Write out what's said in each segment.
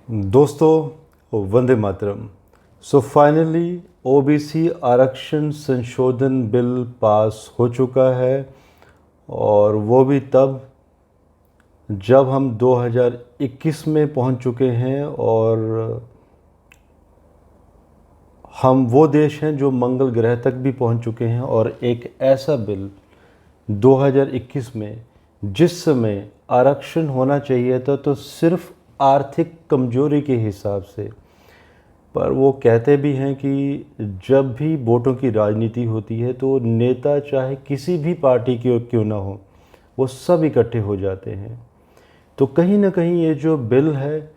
दोस्तों Vande Mataram. So finally OBC आरक्षण संशोधन बिल पास हो चुका है और वो भी तब जब हम 2021 में पहुंच चुके हैं और हम वो देश हैं जो मंगल ग्रह तक भी पहुंच चुके हैं। और एक ऐसा बिल 2021 में जिस समय आरक्षण होना चाहिए था तो सिर्फ आर्थिक कमजोरी के हिसाब से, पर वो कहते भी हैं कि जब भी वोटों की राजनीति होती है तो नेता चाहे किसी भी पार्टी के क्यों ना हो, वो सब इकट्ठे हो जाते हैं। तो कहीं ना कहीं ये जो बिल है,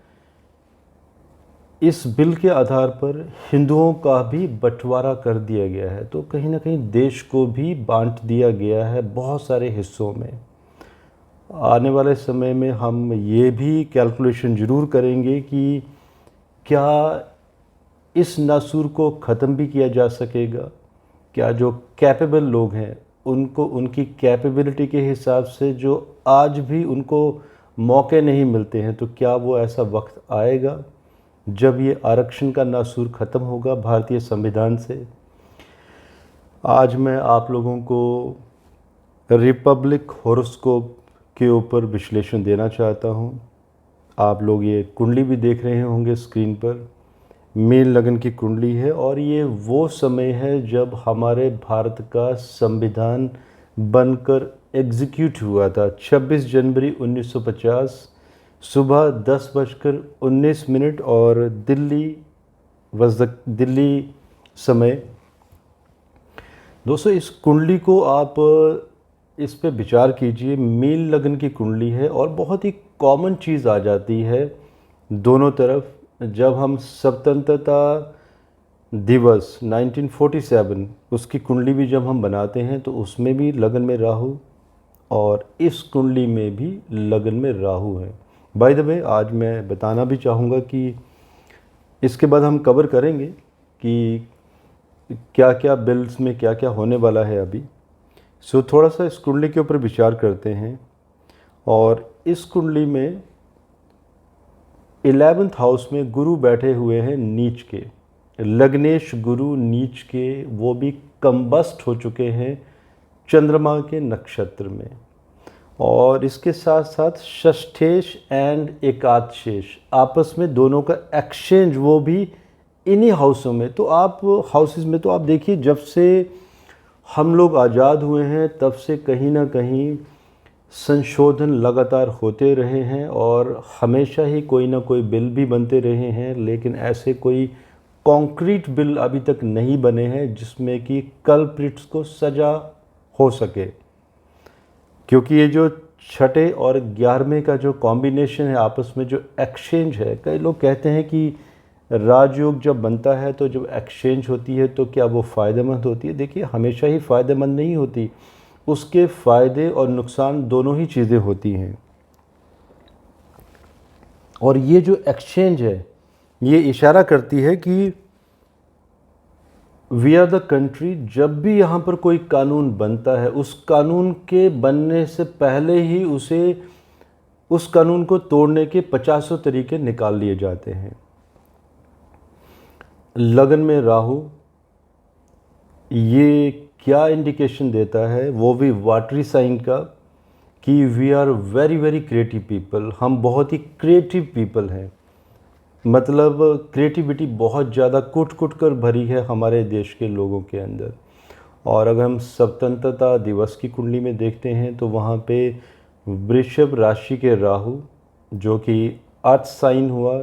इस बिल के आधार पर हिंदुओं का भी बंटवारा कर दिया गया है। तो कहीं ना कहीं देश को भी बांट दिया गया है बहुत सारे हिस्सों में। आने वाले समय में हम ये भी कैलकुलेशन ज़रूर करेंगे कि क्या इस नासूर को ख़त्म भी किया जा सकेगा। क्या जो कैपेबल लोग हैं उनको उनकी कैपेबिलिटी के हिसाब से जो आज भी उनको मौके नहीं मिलते हैं, तो क्या वो ऐसा वक्त आएगा जब ये आरक्षण का नासूर ख़त्म होगा भारतीय संविधान से। आज मैं आप लोगों को रिपब्लिक हॉरोस्कोप के ऊपर विश्लेषण देना चाहता हूँ। आप लोग ये कुंडली भी देख रहे होंगे स्क्रीन पर। मीन लगन की कुंडली है और ये वो समय है जब हमारे भारत का संविधान बनकर एग्जीक्यूट हुआ था। 26 जनवरी 1950 सुबह 10:19 और दिल्ली समय। दोस्तों इस कुंडली को आप इस पे विचार कीजिए। मीन लगन की कुंडली है और बहुत ही कॉमन चीज़ आ जाती है दोनों तरफ। जब हम स्वतंत्रता दिवस 1947 उसकी कुंडली भी जब हम बनाते हैं तो उसमें भी लगन में राहु, और इस कुंडली में भी लगन में राहु है। बाय द वे आज मैं बताना भी चाहूँगा कि इसके बाद हम कवर करेंगे कि क्या क्या बिल्स में क्या क्या होने वाला है अभी। सो थोड़ा सा इस कुंडली के ऊपर विचार करते हैं। और इस कुंडली में 11th हाउस में गुरु बैठे हुए हैं नीच के, लग्नेश गुरु नीच के, वो भी कंबस्ट हो चुके हैं चंद्रमा के नक्षत्र में। और इसके साथ साथ षष्ठेश एंड एकादशेष आपस में दोनों का एक्सचेंज वो भी इन्हीं हाउसों में। तो आप हाउसेस में तो आप देखिए जब से हम लोग आज़ाद हुए हैं तब से कहीं ना कहीं संशोधन लगातार होते रहे हैं और हमेशा ही कोई ना कोई बिल भी बनते रहे हैं, लेकिन ऐसे कोई कॉन्क्रीट बिल अभी तक नहीं बने हैं जिसमें कि कल्प्रिट्स को सज़ा हो सके। क्योंकि ये जो छठे और 11वें का जो कॉम्बिनेशन है, आपस में जो एक्सचेंज है, कई लोग कहते हैं कि राजयोग जब बनता है तो जब एक्सचेंज होती है तो क्या वो फ़ायदेमंद होती है। देखिए हमेशा ही फ़ायदेमंद नहीं होती, उसके फ़ायदे और नुकसान दोनों ही चीज़ें होती हैं। और ये जो एक्सचेंज है ये इशारा करती है कि वी आर द कंट्री। जब भी यहाँ पर कोई कानून बनता है उस कानून के बनने से पहले ही उस कानून को तोड़ने के 50 तरीके निकाल लिए जाते हैं। लगन में राहु ये क्या इंडिकेशन देता है, वो भी वाटरी साइन का, कि we are very very creative people. हम बहुत ही क्रिएटिव पीपल हैं, मतलब क्रिएटिविटी बहुत ज़्यादा कुट कुट कर भरी है हमारे देश के लोगों के अंदर। और अगर हम स्वतंत्रता दिवस की कुंडली में देखते हैं तो वहाँ पे वृषभ राशि के राहु, जो कि अर्थ साइन हुआ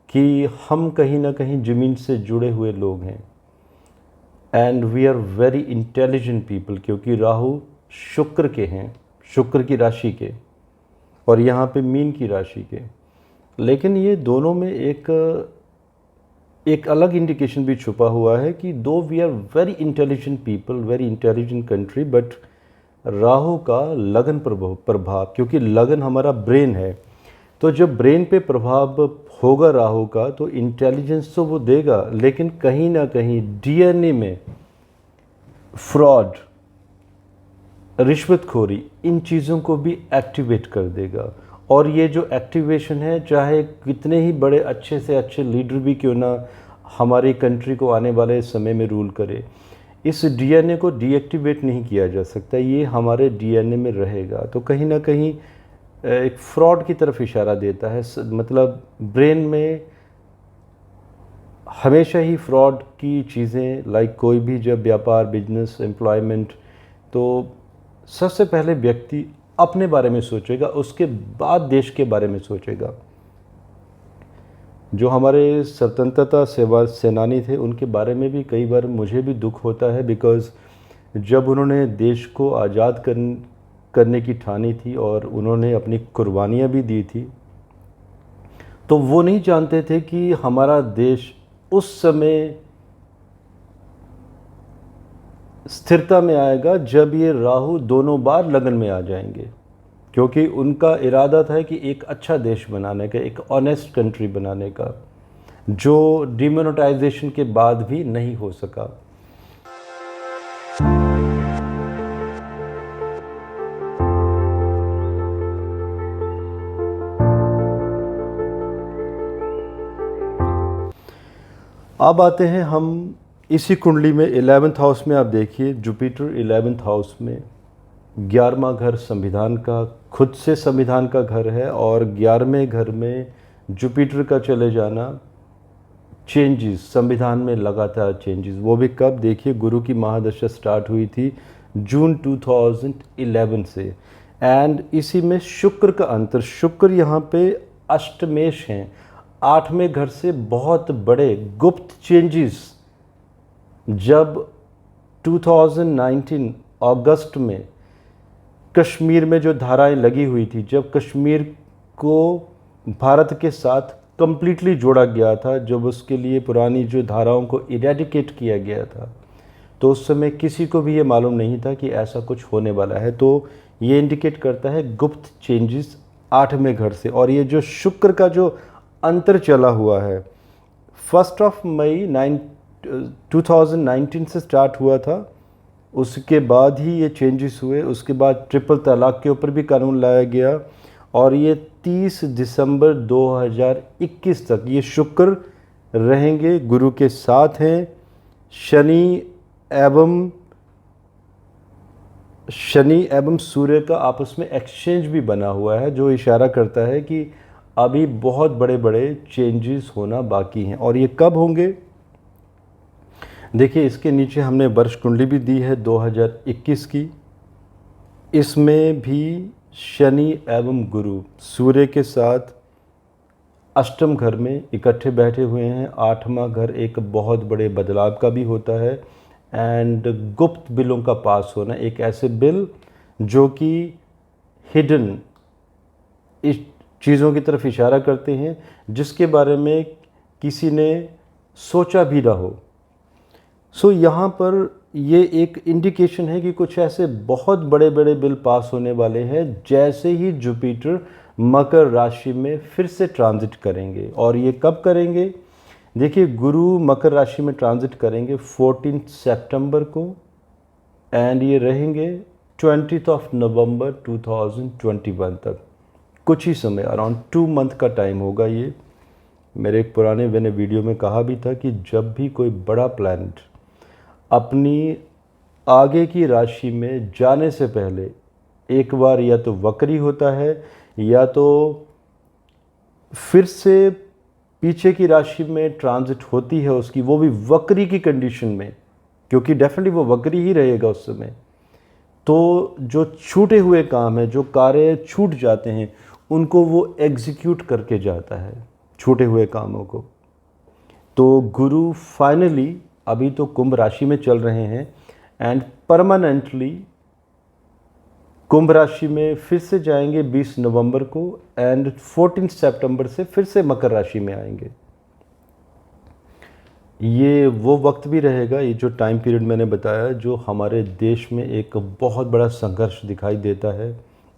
कि हम कहीं ना कहीं ज़मीन से जुड़े हुए लोग हैं। And we are very intelligent people, क्योंकि राहु शुक्र के हैं, शुक्र की राशि के, और यहाँ पे मीन की राशि के। लेकिन ये दोनों में एक अलग इंडिकेशन भी छुपा हुआ है कि though we are very intelligent people, very intelligent country, but Rahu का लगन प्रभाव, क्योंकि लगन हमारा ब्रेन है, तो जब ब्रेन पे प्रभाव होगा राहु का तो इंटेलिजेंस तो वो देगा, लेकिन कहीं ना कहीं डीएनए में फ्रॉड, रिश्वतखोरी, इन चीज़ों को भी एक्टिवेट कर देगा। और ये जो एक्टिवेशन है, चाहे कितने ही बड़े अच्छे से अच्छे लीडर भी क्यों ना हमारी कंट्री को आने वाले समय में रूल करे, इस डीएनए को डीएक्टिवेट नहीं किया जा सकता, ये हमारे डीएनए में रहेगा। तो कहीं ना कहीं एक फ्रॉड की तरफ इशारा देता है। मतलब ब्रेन में हमेशा ही फ्रॉड की चीज़ें, लाइक कोई भी जब व्यापार, बिजनेस, एम्प्लॉयमेंट, तो सबसे पहले व्यक्ति अपने बारे में सोचेगा, उसके बाद देश के बारे में सोचेगा। जो हमारे स्वतंत्रता सेवा सेनानी थे, उनके बारे में भी कई बार मुझे भी दुख होता है, बिकॉज़ जब उन्होंने देश को आज़ाद करने की ठानी थी और उन्होंने अपनी कुर्बानियाँ भी दी थी, तो वो नहीं जानते थे कि हमारा देश उस समय स्थिरता में आएगा जब ये राहु दोनों बार लगन में आ जाएंगे, क्योंकि उनका इरादा था कि एक अच्छा देश बनाने का, एक ऑनेस्ट कंट्री बनाने का, जो डिमोनेटाइजेशन के बाद भी नहीं हो सका। अब आते हैं हम इसी कुंडली में 11th हाउस में। आप देखिए जुपिटर 11th हाउस में, 11वां घर संविधान का, खुद से संविधान का घर है, और 11वें घर में जुपिटर का चले जाना, चेंजेस, संविधान में लगातार चेंजेस। वो भी कब? देखिए, गुरु की महादशा स्टार्ट हुई थी जून 2011 से, एंड इसी में शुक्र का अंतर, शुक्र यहाँ पे अष्टमेश हैं, 8वें घर से बहुत बड़े गुप्त चेंजेस। जब 2019 अगस्त में कश्मीर में जो धाराएं लगी हुई थी, जब कश्मीर को भारत के साथ कंप्लीटली जोड़ा गया था, जब उसके लिए पुरानी जो धाराओं को इरेडिकेट किया गया था, तो उस समय किसी को भी ये मालूम नहीं था कि ऐसा कुछ होने वाला है। तो ये इंडिकेट करता है गुप्त चेंजेस 8वें घर से। और ये जो शुक्र का जो अंतर चला हुआ है, 1 मई 2019 से स्टार्ट हुआ था, उसके बाद ही ये चेंजेस हुए। उसके बाद ट्रिपल तलाक के ऊपर भी कानून लाया गया, और ये 30 दिसंबर 2021 तक ये शुक्र रहेंगे, गुरु के साथ हैं। शनि एवं सूर्य का आपस में एक्सचेंज भी बना हुआ है, जो इशारा करता है कि अभी बहुत बड़े बड़े चेंजेस होना बाकी हैं। और ये कब होंगे? देखिए, इसके नीचे हमने वर्ष कुंडली भी दी है 2021 की। इसमें भी शनि एवं गुरु सूर्य के साथ अष्टम घर में इकट्ठे बैठे हुए हैं। 8वां घर एक बहुत बड़े बदलाव का भी होता है, एंड गुप्त बिलों का पास होना, एक ऐसे बिल जो कि हिडन इस चीज़ों की तरफ इशारा करते हैं, जिसके बारे में किसी ने सोचा भी ना हो। सो यहाँ पर ये एक इंडिकेशन है कि कुछ ऐसे बहुत बड़े बड़े बिल पास होने वाले हैं जैसे ही जुपिटर मकर राशि में फिर से ट्रांजिट करेंगे। और ये कब करेंगे? देखिए, गुरु मकर राशि में ट्रांजिट करेंगे 14 सितंबर को, एंड ये रहेंगे 20 नवंबर 2021 तक। कुछ ही समय, अराउंड 2 मंथ का टाइम होगा ये। मेरे एक पुराने मैंने वीडियो में कहा भी था कि जब भी कोई बड़ा प्लैनेट अपनी आगे की राशि में जाने से पहले एक बार या तो वक्री होता है, या तो फिर से पीछे की राशि में ट्रांजिट होती है उसकी, वो भी वक्री की कंडीशन में, क्योंकि डेफिनेटली वो वक्री ही रहेगा उस समय। तो जो छूटे हुए काम है, जो कार्य छूट जाते हैं, उनको वो एग्जीक्यूट करके जाता है, छूटे हुए कामों को। तो गुरु फाइनली अभी तो कुंभ राशि में चल रहे हैं, एंड परमानेंटली कुंभ राशि में फिर से जाएंगे 20 नवंबर को, एंड 14 सितंबर से फिर से मकर राशि में आएंगे। ये वो वक्त भी रहेगा, ये जो टाइम पीरियड मैंने बताया, जो हमारे देश में एक बहुत बड़ा संघर्ष दिखाई देता है।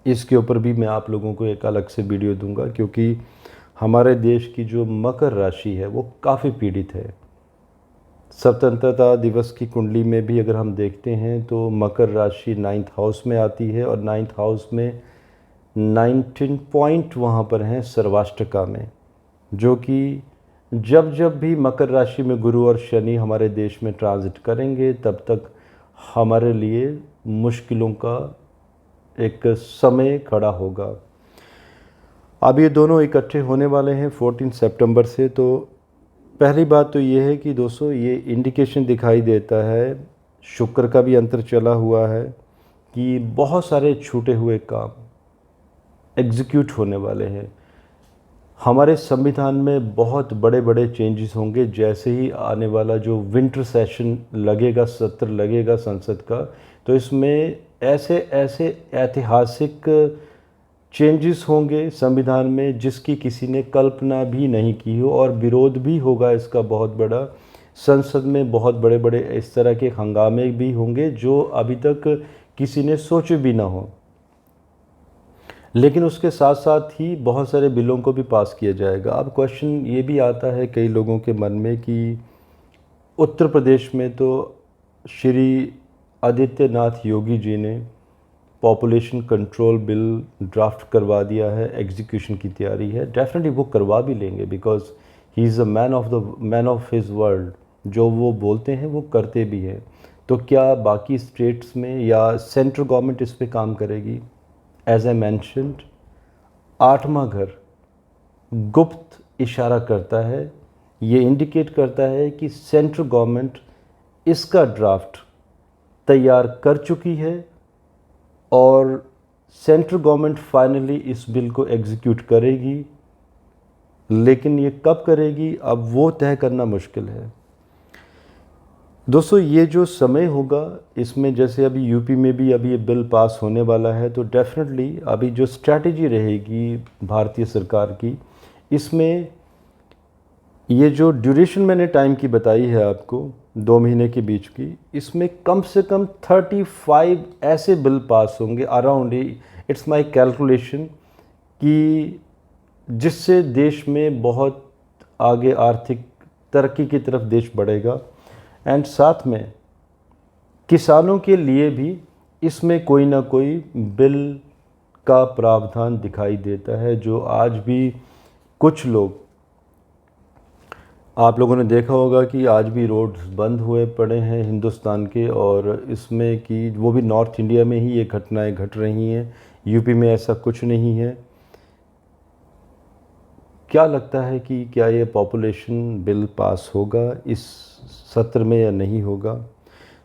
इसके ऊपर भी मैं आप लोगों को एक अलग से वीडियो दूंगा, क्योंकि हमारे देश की जो मकर राशि है वो काफ़ी पीड़ित है। स्वतंत्रता दिवस की कुंडली में भी अगर हम देखते हैं तो मकर राशि 9th हाउस में आती है, और 9th हाउस में 19 पॉइंट वहाँ पर हैं सर्वाष्टका में, जो कि जब जब भी मकर राशि में गुरु और शनि हमारे देश में ट्रांजिट करेंगे तब तक हमारे लिए मुश्किलों का एक समय खड़ा होगा। अब ये दोनों इकट्ठे होने वाले हैं 14 सितंबर से। तो पहली बात तो ये है कि दोस्तों ये इंडिकेशन दिखाई देता है, शुक्र का भी अंतर चला हुआ है, कि बहुत सारे छूटे हुए काम एग्जीक्यूट होने वाले हैं। हमारे संविधान में बहुत बड़े बड़े चेंजेस होंगे जैसे ही आने वाला जो विंटर सेशन लगेगा, सत्र लगेगा संसद का, तो इसमें ऐसे ऐसे ऐतिहासिक चेंजेस होंगे संविधान में जिसकी किसी ने कल्पना भी नहीं की हो, और विरोध भी होगा इसका बहुत बड़ा। संसद में बहुत बड़े बड़े इस तरह के हंगामे भी होंगे जो अभी तक किसी ने सोचे भी ना हो। लेकिन उसके साथ साथ ही बहुत सारे बिलों को भी पास किया जाएगा। अब क्वेश्चन ये भी आता है कई लोगों के मन में कि उत्तर प्रदेश में तो श्री आदित्यनाथ योगी जी ने पॉपुलेशन कंट्रोल बिल ड्राफ्ट करवा दिया है, एग्जीक्यूशन की तैयारी है। डेफिनेटली वो करवा भी लेंगे, because he is a man of his world. जो वो बोलते हैं वो करते भी हैं। तो क्या बाकी स्टेट्स में या सेंट्रल गवर्नमेंट इस पे काम करेगी? एज आई मैंशनड, 8वां घर गुप्त इशारा करता है, ये इंडिकेट करता है कि सेंट्रल गवर्नमेंट इसका ड्राफ्ट तैयार कर चुकी है और सेंट्रल गवर्नमेंट फाइनली इस बिल को एग्जीक्यूट करेगी। लेकिन ये कब करेगी अब वो तय करना मुश्किल है। दोस्तों ये जो समय होगा इसमें, जैसे अभी यूपी में भी अभी ये बिल पास होने वाला है, तो डेफिनेटली अभी जो स्ट्रैटेजी रहेगी भारतीय सरकार की, इसमें ये जो ड्यूरेशन मैंने टाइम की बताई है आपको 2 महीने के बीच की, इसमें कम से कम 35 ऐसे बिल पास होंगे अराउंड, इट्स माय कैलकुलेशन, कि जिससे देश में बहुत आगे आर्थिक तरक्की की तरफ देश बढ़ेगा। एंड साथ में किसानों के लिए भी इसमें कोई ना कोई बिल का प्रावधान दिखाई देता है, जो आज भी कुछ लोग, आप लोगों ने देखा होगा कि आज भी रोड्स बंद हुए पड़े हैं हिंदुस्तान के, और इसमें कि वो भी नॉर्थ इंडिया में ही ये घटनाएं घट रही हैं, यूपी में ऐसा कुछ नहीं है। क्या लगता है कि क्या ये पॉपुलेशन बिल पास होगा इस सत्र में या नहीं होगा?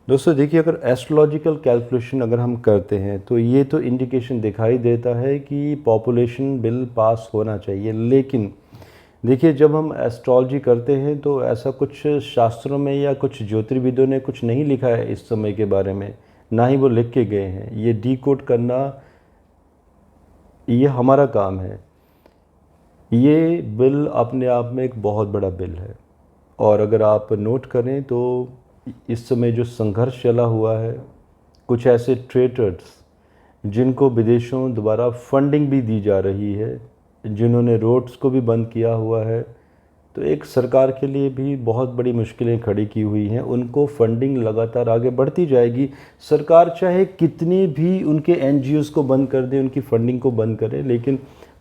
दोस्तों देखिए, अगर एस्ट्रोलॉजिकल कैलकुलेशन अगर हम करते हैं तो ये तो इंडिकेशन दिखाई देता है कि पॉपुलेशन बिल पास होना चाहिए। लेकिन देखिए, जब हम एस्ट्रोलॉजी करते हैं तो ऐसा कुछ शास्त्रों में या कुछ ज्योतिर्विदों ने कुछ नहीं लिखा है इस समय के बारे में, ना ही वो लिख के गए हैं। ये डिकोड करना ये हमारा काम है। ये बिल अपने आप में एक बहुत बड़ा बिल है, और अगर आप नोट करें तो इस समय जो संघर्ष चला हुआ है, कुछ ऐसे ट्रेडर्स जिनको विदेशों द्वारा फंडिंग भी दी जा रही है, जिन्होंने रोड्स को भी बंद किया हुआ है, तो एक सरकार के लिए भी बहुत बड़ी मुश्किलें खड़ी की हुई हैं। उनको फंडिंग लगातार आगे बढ़ती जाएगी। सरकार चाहे कितनी भी उनके एनजीओज को बंद कर दे, उनकी फंडिंग को बंद करे, लेकिन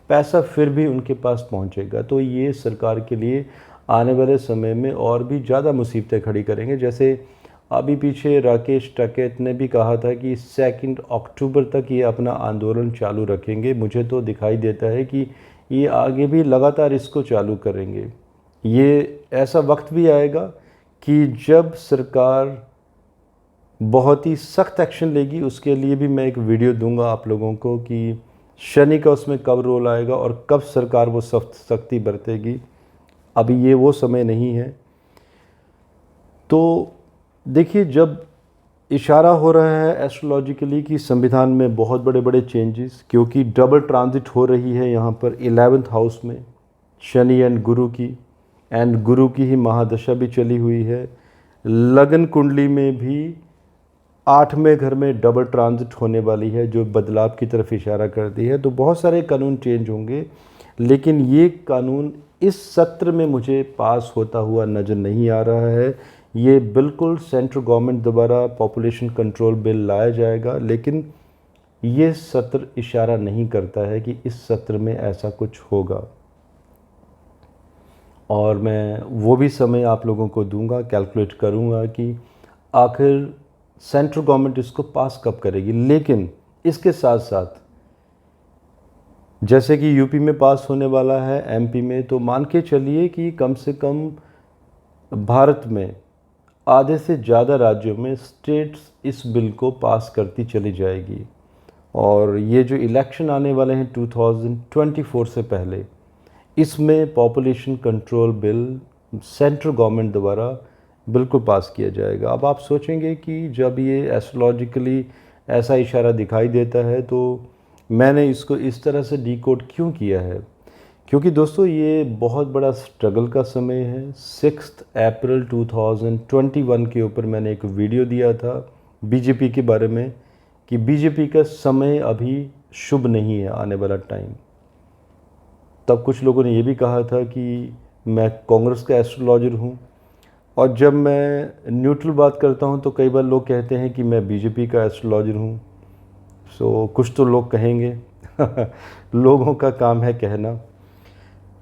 पैसा फिर भी उनके पास पहुंचेगा। तो ये सरकार के लिए आने वाले समय में और भी ज़्यादा मुसीबतें खड़ी करेंगे। जैसे अभी पीछे राकेश टिकैत ने भी कहा था कि 2 अक्टूबर तक ये अपना आंदोलन चालू रखेंगे। मुझे तो दिखाई देता है कि ये आगे भी लगातार इसको चालू करेंगे। ये ऐसा वक्त भी आएगा कि जब सरकार बहुत ही सख्त एक्शन लेगी। उसके लिए भी मैं एक वीडियो दूंगा आप लोगों को कि शनि का उसमें कब रोल आएगा और कब सरकार वो सख्ती बरतेगी। अभी ये वो समय नहीं है। तो देखिए, जब इशारा हो रहा है एस्ट्रोलॉजिकली कि संविधान में बहुत बड़े बड़े चेंजेस, क्योंकि डबल ट्रांजिट हो रही है यहाँ पर 11th हाउस में शनि एंड गुरु की, एंड गुरु की ही महादशा भी चली हुई है। लगन कुंडली में भी 8वें घर में डबल ट्रांजिट होने वाली है, जो बदलाव की तरफ इशारा करती है। तो बहुत सारे कानून चेंज होंगे, लेकिन ये कानून इस सत्र में मुझे पास होता हुआ नज़र नहीं आ रहा है। ये बिल्कुल सेंट्रल गवर्नमेंट द्वारा पॉपुलेशन कंट्रोल बिल लाया जाएगा, लेकिन ये सत्र इशारा नहीं करता है कि इस सत्र में ऐसा कुछ होगा। और मैं वो भी समय आप लोगों को दूंगा, कैलकुलेट करूंगा कि आखिर सेंट्रल गवर्नमेंट इसको पास कब करेगी। लेकिन इसके साथ साथ जैसे कि यूपी में पास होने वाला है, एमपी में, तो मान के चलिए कि कम से कम भारत में आधे से ज़्यादा राज्यों में स्टेट्स इस बिल को पास करती चली जाएगी। और ये जो इलेक्शन आने वाले हैं 2024 से पहले, इसमें population control bill central government द्वारा बिल्कुल पास किया जाएगा। अब आप सोचेंगे कि जब ये एस्ट्रोलॉजिकली ऐसा इशारा दिखाई देता है तो मैंने इसको इस तरह से डिकोड क्यों किया है, क्योंकि दोस्तों ये बहुत बड़ा स्ट्रगल का समय है। 6 अप्रैल 2021 के ऊपर मैंने एक वीडियो दिया था बीजेपी के बारे में कि बीजेपी का समय अभी शुभ नहीं है, आने वाला टाइम। तब कुछ लोगों ने ये भी कहा था कि मैं कांग्रेस का एस्ट्रोलॉजर हूँ, और जब मैं न्यूट्रल बात करता हूँ तो कई बार लोग कहते हैं कि मैं बीजेपी का एस्ट्रोलॉजर हूँ। सो कुछ तो लोग कहेंगे लोगों का काम है कहना।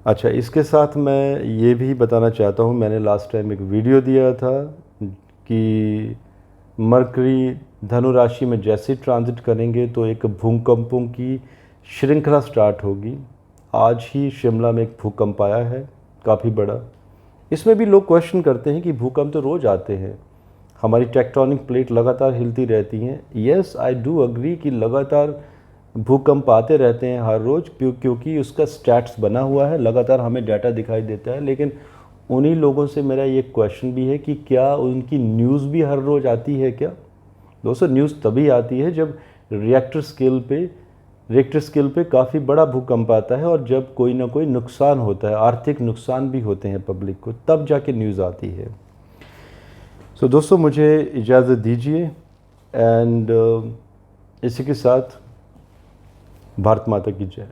अच्छा, इसके साथ मैं ये भी बताना चाहता हूँ, मैंने लास्ट टाइम एक वीडियो दिया था कि मरकरी धनु राशि में जैसे ट्रांजिट करेंगे तो एक भूकंपों की श्रृंखला स्टार्ट होगी। आज ही शिमला में एक भूकंप आया है, काफ़ी बड़ा। इसमें भी लोग क्वेश्चन करते हैं कि भूकंप तो रोज़ आते हैं, हमारी टेक्टोनिक प्लेट लगातार हिलती रहती हैं। येस, आई डू अग्री कि लगातार भूकंप आते रहते हैं हर रोज़, क्योंकि उसका स्टैट्स बना हुआ है, लगातार हमें डाटा दिखाई देता है। लेकिन उन्हीं लोगों से मेरा ये क्वेश्चन भी है कि क्या उनकी न्यूज़ भी हर रोज़ आती है क्या? दोस्तों, न्यूज़ तभी आती है जब रिएक्टर स्केल पे काफ़ी बड़ा भूकंप आता है और जब कोई ना कोई नुकसान होता है, आर्थिक नुकसान भी होते हैं पब्लिक को, तब जाके न्यूज़ आती है। सो दोस्तों, मुझे इजाज़त दीजिए एंड इसी के साथ भारत माता की जय।